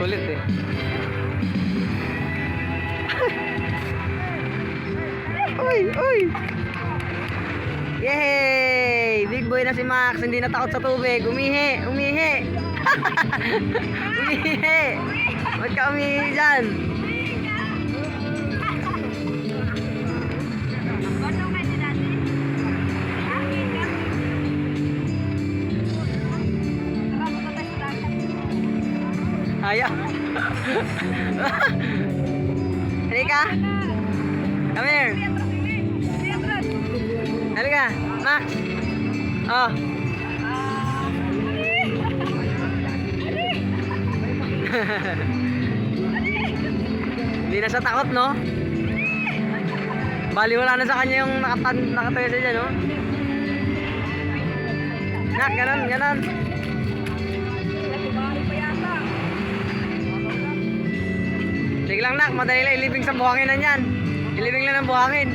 Kulit eh. Uy, uy. Yay! Big boy na si Max, hindi na takot sa tubig. Umihi, umihi. Umihi. Ba't ka umihi dyan? Ayaw. Halika. Come here. Halika, Max. Oh. Hindi na siya takot, no? Bali wala na sa kanya yung nakatayo siya dyan, no? Nak, ganon, ganon. Sige lang, Nak, madali lang ilibing sa buhangin na yan. Ilibing lang ng buhangin.